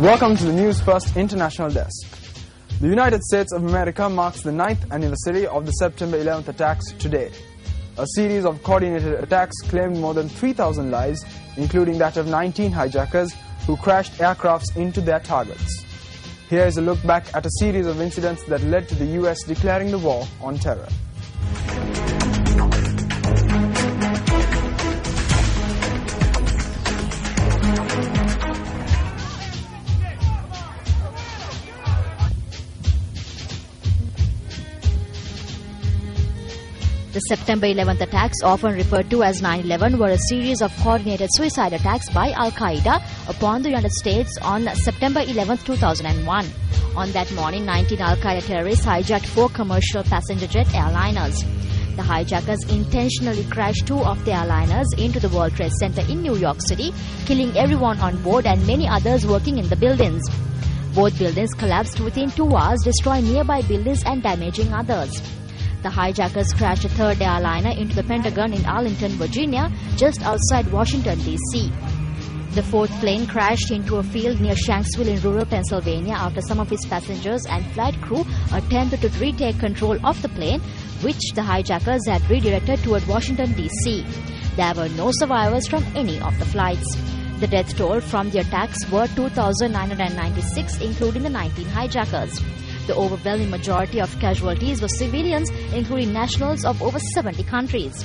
Welcome to the News First International Desk. The United States of America marks the 9th anniversary of the September 11th attacks today. A series of coordinated attacks claimed more than 3,000 lives, including that of 19 hijackers who crashed aircrafts into their targets. Here is a look back at a series of incidents that led to the US declaring the war on terror. The September 11th attacks, often referred to as 9/11, were a series of coordinated suicide attacks by al-qaeda upon the United States on September 11, 2001. On that morning, 19 al-qaeda terrorists hijacked 4 commercial passenger jet airliners. The hijackers intentionally crashed 2 of the airliners into the World Trade Center in New York City, killing everyone on board and many others working in the buildings. Both buildings collapsed within 2 hours, destroying nearby buildings and damaging others. The hijackers crashed a 3rd airliner into the Pentagon in Arlington, Virginia, just outside Washington, D.C. The 4th plane crashed into a field near Shanksville in rural Pennsylvania after some of its passengers and flight crew attempted to retake control of the plane, which the hijackers had redirected toward Washington, D.C. There were no survivors from any of the flights. The death toll from the attacks were 2,996, including the 19 hijackers. The overwhelming majority of casualties were civilians, including nationals of over 70 countries.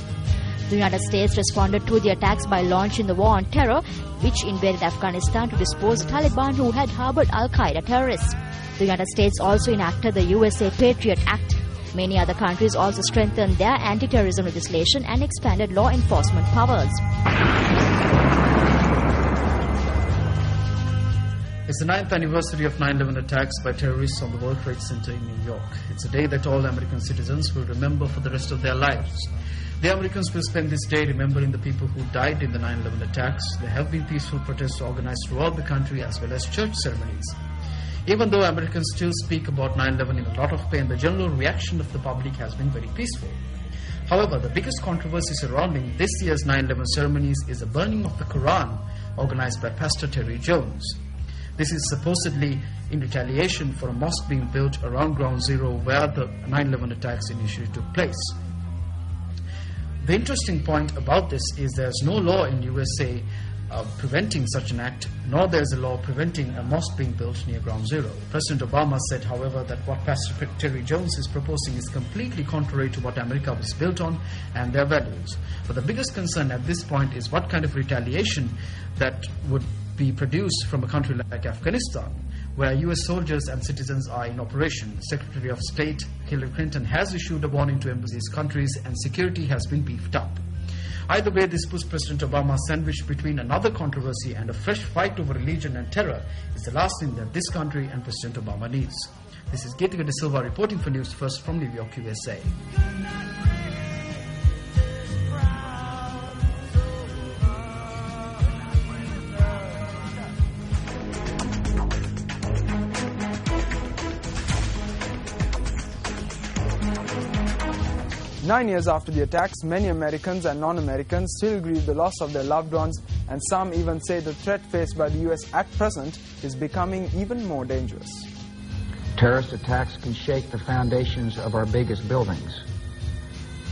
The United States responded to the attacks by launching the war on terror, which invaded Afghanistan to dispose the Taliban, who had harbored al-qaeda terrorists. The United States also enacted the USA Patriot Act. Many other countries also strengthened their anti-terrorism legislation and expanded law enforcement powers. It's the 9th anniversary of 9/11 attacks by terrorists on the World Trade Center in New York. It's a day that all American citizens will remember for the rest of their lives. The Americans will spend this day remembering the people who died in the 9/11 attacks. There have been peaceful protests organized throughout the country as well as church ceremonies. Even though Americans still speak about 9/11 in a lot of pain, the general reaction of the public has been very peaceful. However, the biggest controversy surrounding this year's 9/11 ceremonies is the burning of the Quran organized by Pastor Terry Jones. This is supposedly in retaliation for a mosque being built around Ground Zero where the 9/11 attacks initially took place. The interesting point about this is there's no law in USA preventing such an act, nor there's a law preventing a mosque being built near Ground Zero. President Obama said, however, that what Pastor Terry Jones is proposing is completely contrary to what America was built on and their values. But the biggest concern at this point is what kind of retaliation that would be produced from a country like Afghanistan, where US soldiers and citizens are in operation. Secretary of State Hillary Clinton has issued a warning to embassies countries and security has been beefed up. Either way, this puts President Obama sandwiched between another controversy and a fresh fight over religion and terror is the last thing that this country and President Obama needs. This is Getika De Silva reporting for News First from New York, USA. Nine years after the attacks, many Americans and non-Americans still grieve the loss of their loved ones, and some even say the threat faced by the US at present is becoming even more dangerous. Terrorist attacks can shake the foundations of our biggest buildings,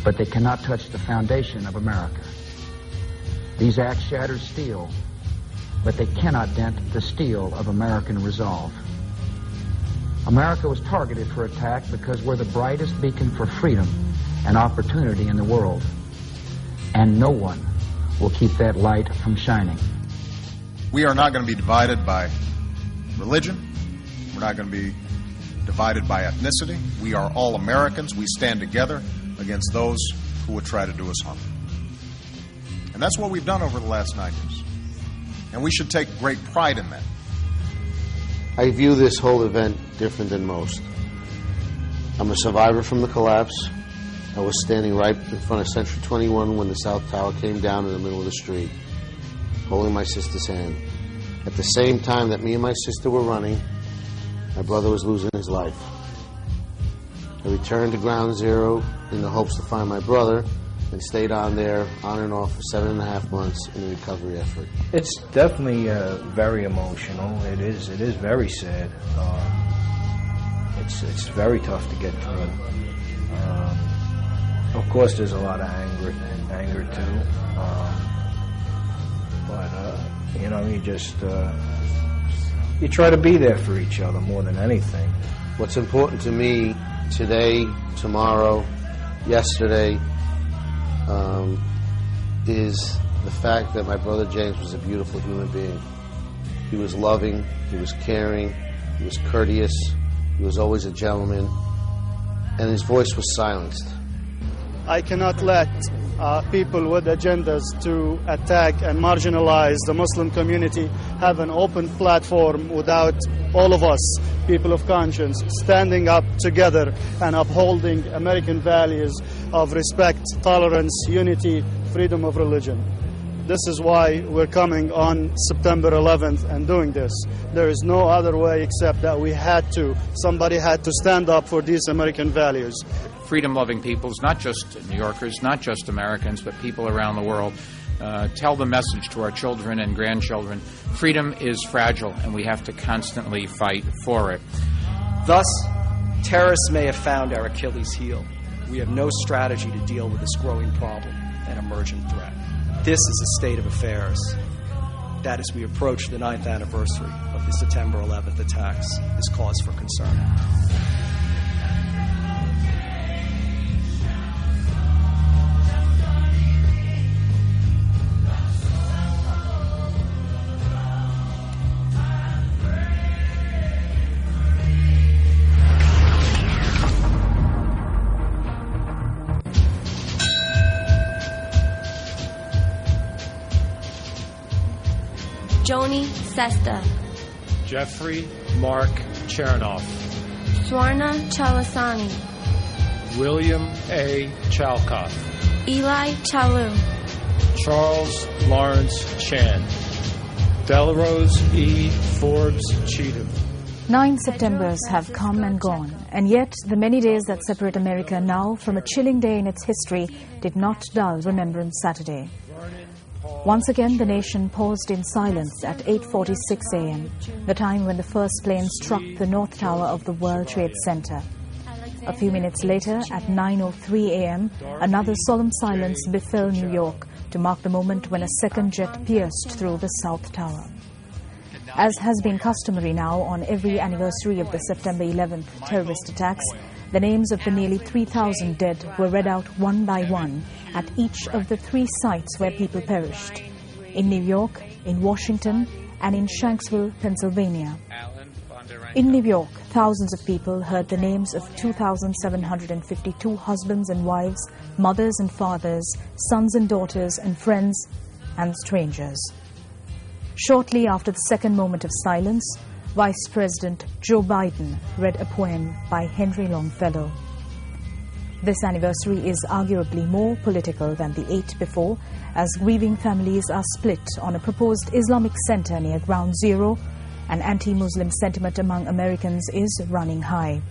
but they cannot touch the foundation of America. These acts shatter steel, but they cannot dent the steel of American resolve. America was targeted for attack because we're the brightest beacon for freedom and opportunity in the world, and no one will keep that light from shining. We are not going to be divided by religion. We're not going to be divided by ethnicity. We are all Americans. We stand together against those who would try to do us harm. And that's what we've done over the last 9 years. And we should take great pride in that. I view this whole event different than most. I'm a survivor from the collapse. I was standing right in front of Century 21 when the South Tower came down in the middle of the street, holding my sister's hand. At the same time that me and my sister were running, my brother was losing his life. I returned to Ground Zero in the hopes to find my brother, and stayed on there, on and off, for 7.5 months in a recovery effort. It's definitely very emotional. It is very sad. It's very tough to get through. Of course, there's a lot of anger too. But you know, you try to be there for each other more than anything. What's important to me today, tomorrow, yesterday, is the fact that my brother James was a beautiful human being. He was loving, he was caring, he was courteous, he was always a gentleman, and his voice was silenced. I cannot let people with agendas to attack and marginalize the Muslim community have an open platform without all of us, people of conscience, standing up together and upholding American values of respect, tolerance, unity, freedom of religion. This is why we're coming on September 11th and doing this. There is no other way except that somebody had to stand up for these American values. Freedom-loving peoples, not just New Yorkers, not just Americans, but people around the world, tell the message to our children and grandchildren. Freedom is fragile, and we have to constantly fight for it. Thus, terrorists may have found our Achilles heel. We have no strategy to deal with this growing problem and emergent threat. This is the state of affairs. That as we approach the 9th anniversary of the September 11th attacks is cause for concern. Joni Sesta, Jeffrey Mark Chernoff, Swarna Chalasani, William A. Chalkoff, Eli Chalu, Charles Lawrence Chan, Delrose E. Forbes Cheatham. 9 Septembers have come and gone, and yet the many days that separate America now from a chilling day in its history did not dull Remembrance Saturday. Once again, the nation paused in silence at 8:46 a.m., the time when the first plane struck the North Tower of the World Trade Center. A few minutes later, at 9:03 a.m., another solemn silence befell New York to mark the moment when a second jet pierced through the South Tower. As has been customary now on every anniversary of the September 11th terrorist attacks, the names of the nearly 3,000 dead were read out one by one at each of the 3 sites where people perished: in New York, in Washington, and in Shanksville, Pennsylvania. In New York, thousands of people heard the names of 2,752 husbands and wives, mothers and fathers, sons and daughters, and friends and strangers. Shortly after the second moment of silence, Vice President Joe Biden read a poem by Henry Longfellow. This anniversary is arguably more political than the 8 before, as grieving families are split on a proposed Islamic center near Ground Zero, and anti-Muslim sentiment among Americans is running high.